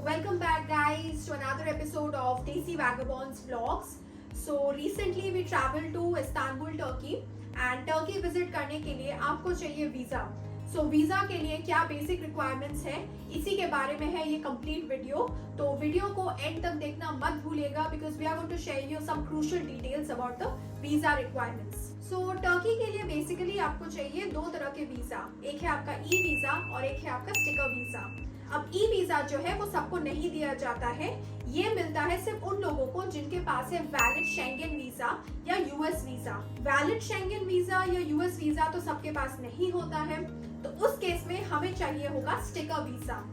welcome back guys to another episode of Desi Vagabonds Vlogs. So recently we traveled to Istanbul, Turkey and Turkey visit करने के लिए आपको चाहिए visa. So visa के लिए क्या बेसिक रिक्वायरमेंट्स है इसी के बारे में है ये कंप्लीट वीडियो. तो वीडियो को एंड तक देखना मत भूलिएगा because we are going to share you some crucial details about the visa requirements. So Turkey के लिए बेसिकली आपको चाहिए दो तरह के वीज़ा. एक है आपका ई वीज़ा और एक है आपका स्टिकर वीज़ा. अब ई वीजा जो है वो सबको नहीं दिया जाता है. ये मिलता है सिर्फ उन लोगों को जिनके पास है वैलिड शेंगन वीजा या US visa. Valid Schengen visa या यूएस वीजा तो सबके पास नहीं होता है, तो उस केस में हमें चाहिए होगा स्टिकर वीजा.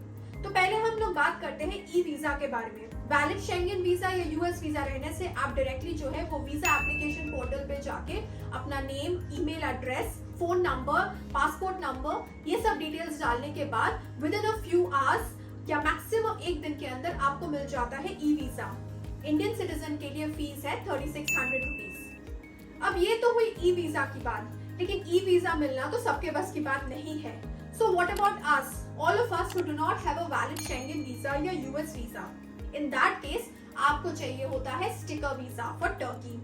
तो पहले हम लोग बात करते हैं ई वीजा के बारे में. वैलिड शेंगन वीजा या यूएस वीजा रहने से आप डायरेक्टली जो है वो वीजा एप्लीकेशन पोर्टल पे जाके अपना name, email address, phone number, passport number, ये सब डिटेल्स डालने के बाद with in a few hours या मैक्सिमम एक दिन के अंदर आपको मिल जाता है ई वीजा. इंडियन सिटीजन के लिए फीस है 3600 रुपीज. अब ये तो हुई ई वीजा की बात, लेकिन ई वीजा मिलना तो सबके बस की बात नहीं है. So what about us, all of us who do not have a valid Schengen visa या US visa? In that case आपको चाहिए होता है sticker visa for Turkey.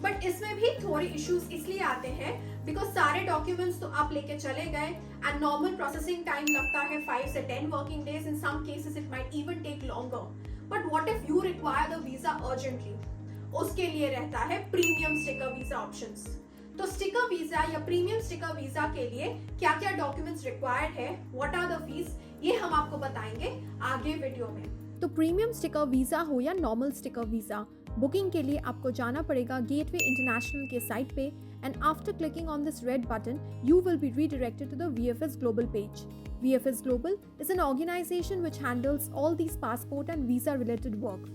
But इसमें भी थोड़े इश्यूज इसलिए आते हैं बिकॉज सारे डॉक्यूमेंट्स तो आप लेके चले गए एंड नॉर्मल प्रोसेसिंग टाइम लगता है 5 से 10 working days. In some cases it might even take longer. But what if you require the visa urgently? उसके लिए रहता है प्रीमियम स्टिकर वीजा ऑप्शंस. तो स्टिकर वीजा या प्रीमियम स्टिकर वीजा के लिए क्या क्या डॉक्यूमेंट्स रिक्वायर्ड है, व्हाट आर द फीस, ये हम आपको बताएंगे आगे वीडियो में. तो प्रीमियम स्टिकर वीज़ा हो या नॉर्मल स्टिकर वीज़ा, बुकिंग के लिए आपको जाना पड़ेगा गेटवे इंटरनेशनल के साइट पे and after clicking on this red button you will be redirected to the VFS Global page. VFS Global is an organization which handles all these passport and visa related work.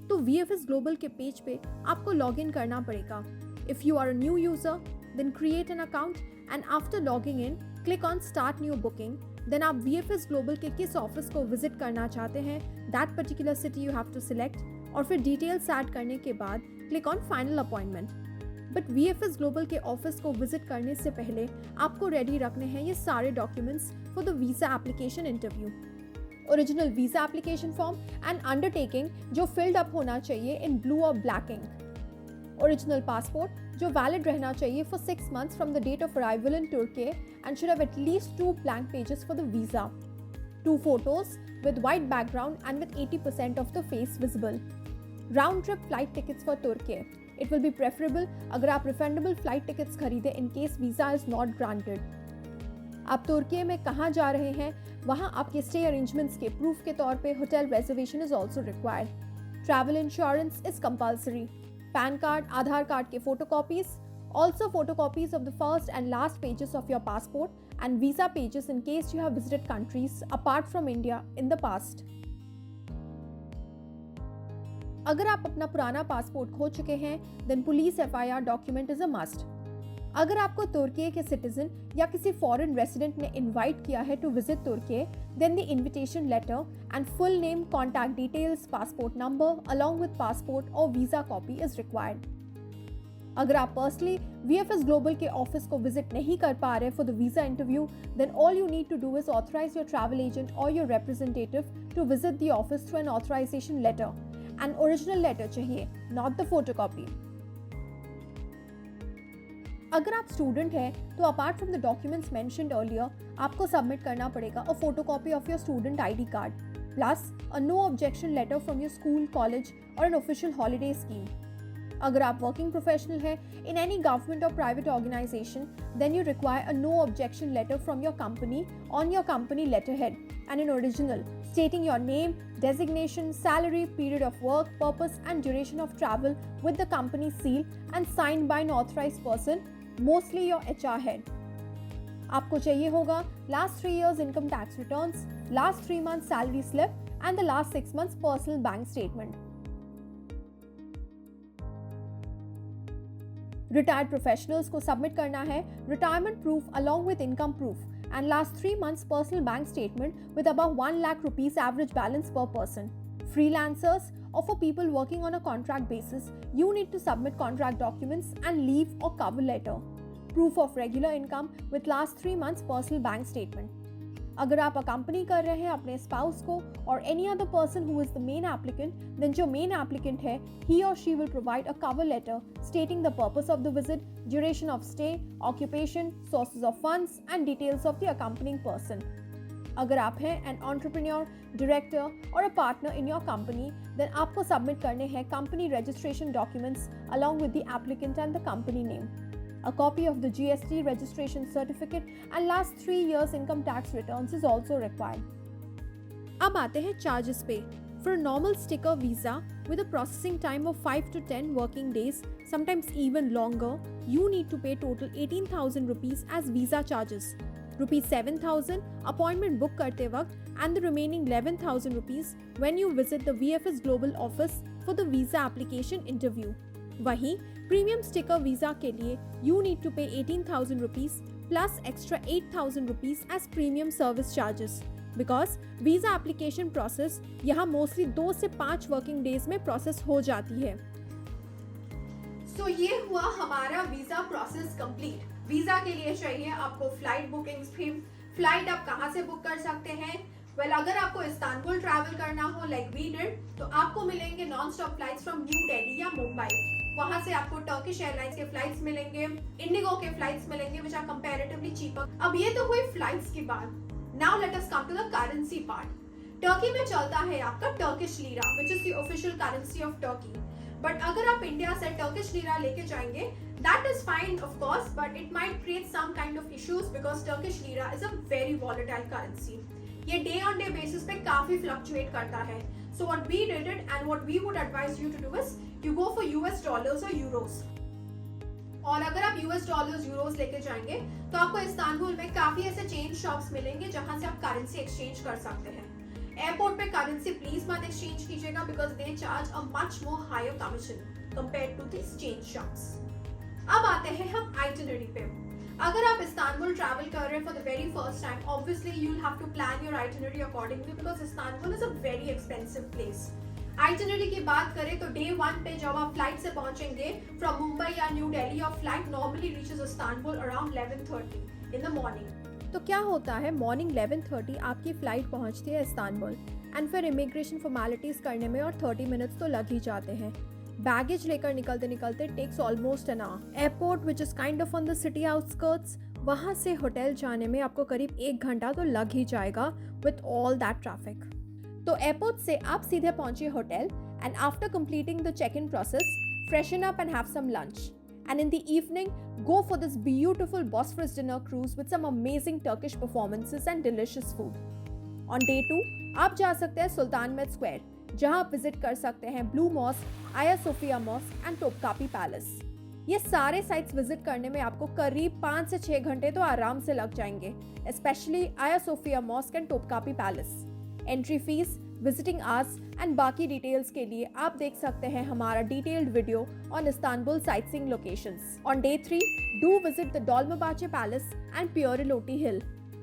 तो VFS Global के page पे आपको log in करना पड़ेगा. If you are a new user, then create an account and after logging in, click on Start New Booking. Then आप VFS Global के किस office को विजिट करना चाहते हैं, that particular city you have to select. और फिर details add करने के बाद click on final appointment. But VFS global के ऑफिस को विजिट करने से पहले आपको रेडी रखने हैं ये सारे documents for the visa application interview. Original visa application form and undertaking जो फिल्ड अप होना चाहिए इन ब्लू और ब्लैक इंक. ओरिजिनल पासपोर्ट जो वैलिड रहना चाहिए for 6 months from the date of arrival in Turkey and should have at least 2 blank pages for the visa. 2 photos with white background and with 80% of the face visible. Round trip flight tickets for Turkey. It will be preferable अगर आप refundable flight tickets खरीदें in case visa is not granted. आप तुर्की में कहाँ जा रहे हैं वहाँ आपके स्टे अरेंजमेंट्स के प्रूफ के तौर पे hotel reservation is also required. Travel insurance is compulsory. PAN card, Aadhaar card के photocopies, also photocopies of the first and last pages of your passport and visa pages in case you have visited countries apart from India in the past. अगर आप अपना पुराना passport खो चुके हैं then police FIR document is a must. अगर आपको तुर्की के सिटीजन या किसी फॉरेन रेसिडेंट ने इनवाइट किया है टू विजिट तुर्की then the invitation letter and full name, contact details, passport number along with passport और वीज़ा कॉपी इज रिक्वायर्ड. अगर आप पर्सनली VFS ग्लोबल के ऑफिस को विजिट नहीं कर पा रहे for the visa interview then all you need to do is authorise your travel agent और your representative to visit the office through an authorisation letter. An original letter चाहिए, not the photocopy. अगर आप student हैं तो apart from the documents mentioned earlier आपको submit करना पड़ेगा a photocopy of your student ID card plus a no objection letter from your school, college और an official holiday scheme. अगर आप वर्किंग प्रोफेशनल हैं इन एनी गवर्नमेंट और private organisation then you require a no objection letter from your company on your company letterhead and an original stating your name, designation, salary, period of work, purpose and duration of travel with the company seal and signed by an authorized person, mostly your HR head. आपको चाहिए होगा last 3 years income tax returns, last 3 months salary slip and the last 6 months personal bank statement. Retired professionals को submit करना है retirement proof along with income proof and last 3 months personal bank statement with above 1 lakh rupees average balance per person. Freelancers or for people working on a contract basis, you need to submit contract documents and leave or cover letter. Proof of regular income with last 3 months personal bank statement. अगर आप accompany कर रहे हैं अपने spouse को और any other person who is the main applicant, then जो main applicant है ही और she will provide a cover letter stating the purpose of the visit, duration of stay, occupation, sources of funds and details of the accompanying person. अगर आप हैं an entrepreneur, director और a partner in your company, then आपको submit करने हैं company registration documents along with the applicant and the company name. A copy of the GST registration certificate and last 3 years income tax returns is also required. अब आते हैं charges पे. For a normal sticker visa with a processing time of 5 to 10 working days, sometimes even longer, you need to pay total 18,000 rupees as visa charges. Rupees 7,000 appointment book करते वक्त and the remaining 11,000 rupees when you visit the VFS Global office for the visa application interview. वहीं premium sticker visa के लिए you need to pay 18,000 rupees plus extra 8,000 rupees as premium service charges because visa application process यहाँ mostly 2 से 5 working days में process हो जाती है. सो ये हुआ हमारा वीजा प्रोसेस कंप्लीट. वीजा के लिए चाहिए आपको फ्लाइट बुकिंग्स भी. फ्लाइट आप कहाँ से बुक कर सकते हैं? अगर आपको इस्तांबुल ट्रैवल करना हो लाइक वी डिड, तो आपको मिलेंगे non stop flights from new Delhi या मुंबई. वहां से आपको टर्किश एयरलाइंस के फ्लाइट्स मिलेंगे, इंडिगो के फ्लाइट्स मिलेंगे विच आर कंपैरेटिवली चीपर. अब ये तो हुई फ्लाइट्स की बात. Now let us come to the currency part. Turkey में चलता है आपका Turkish lira which is the official currency of Turkey. But अगर आप इंडिया से टर्किश लीरा लेके जाएंगे, that is fine of course, but it might create some kind of issues because Turkish lira is a very volatile currency. ये day on day basis पे काफी fluctuate करता है. So what we did it and what we would advise you to do is you go for US dollars और euros. और अगर आप US dollars Euros लेके जाएंगे तो आपको इस्तांबुल में काफी ऐसे चेंज शॉप्स मिलेंगे जहां से आप करेंसी एक्सचेंज कर सकते हैं. एयरपोर्ट पे करेंसी प्लीज मत एक्सचेंज कीजिएगा because they charge a much more higher commission compared to this change shops. अब आते हैं हम आइटिनरी पे. अगर आप इस्तांबुल ट्रैवल कर रहे हैं for the very first time, obviously you will have to plan your itinerary accordingly because Istanbul is a very expensive place. Itinerary की बात करें तो डे 1 पे जब आप फ्लाइट से पहुंचेंगे फ्रॉम मुंबई या new Delhi, your flight normally reaches Istanbul around 11:30 in the morning. तो क्या होता है, मॉर्निंग 11:30 आपकी फ्लाइट पहुंचती है इस्तांबुल एंड फिर इमिग्रेशन फॉर्मेलिटीज करने में और 30 मिनट्स तो लग ही जाते हैं. बैगेज लेकर निकलते निकलते takes almost an hour. Airport which is kind of on the city outskirts, वहाँ से होटल जाने में आपको करीब 1 घंटा तो लग ही जाएगा विथ ऑल दैट ट्रैफिक. तो एयरपोर्ट से आप सीधे पहुंचिए hotel and after completing the check in process freshen up and have some lunch. And in the evening, go for this beautiful Bosphorus dinner cruise with some amazing Turkish performances and delicious food. On day 2, आप जा सकते हैं सुल्तान Mehmood square, जहां आप visit कर सकते हैं blue mask, आया Sophia mosque and Topkapi palace. ये सारे साइट्स विजिट करने में आपको करीब 5 से 6 घंटे तो आराम से लग जाएंगे, specially Aya Sophia mosque and Topkapi palace. Entry fees, visiting hours and बाकी डिटेल्स के लिए आप देख सकते हैं हमारा detailed video on Istanbul sightseeing locations. On day 3, do visit the Dolmabahce palace and Pierre Loti hill.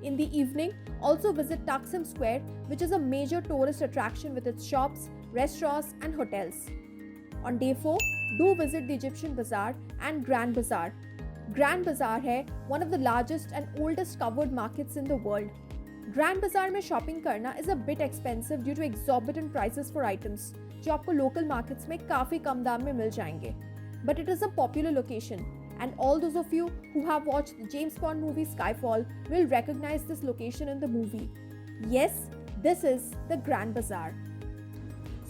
In the evening, also visit Taksim Square, which is a major tourist attraction with its shops, restaurants and hotels. On day 4, do visit the Egyptian Bazaar and Grand Bazaar. Grand Bazaar है one of the largest and oldest covered markets in the world. Grand Bazaar में shopping करना is a bit expensive due to exorbitant prices for items, जो आपको local markets में काफ़ी कम दाम में मिल जाएंगे. But it is a popular location, and all those of you who have watched the James Bond movie Skyfall will recognize this location in the movie. Yes, this is the Grand Bazaar.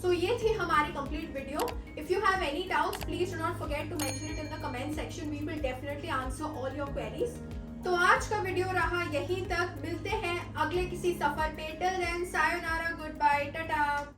So ये थी हमारी complete video. If you have any doubts, please do not forget to mention it in the comment section. We will definitely answer all your queries. तो आज का video रहा यहीं तक. मिलते हैं अगले किसी सफर पे. Till then, sayonara, goodbye, tata.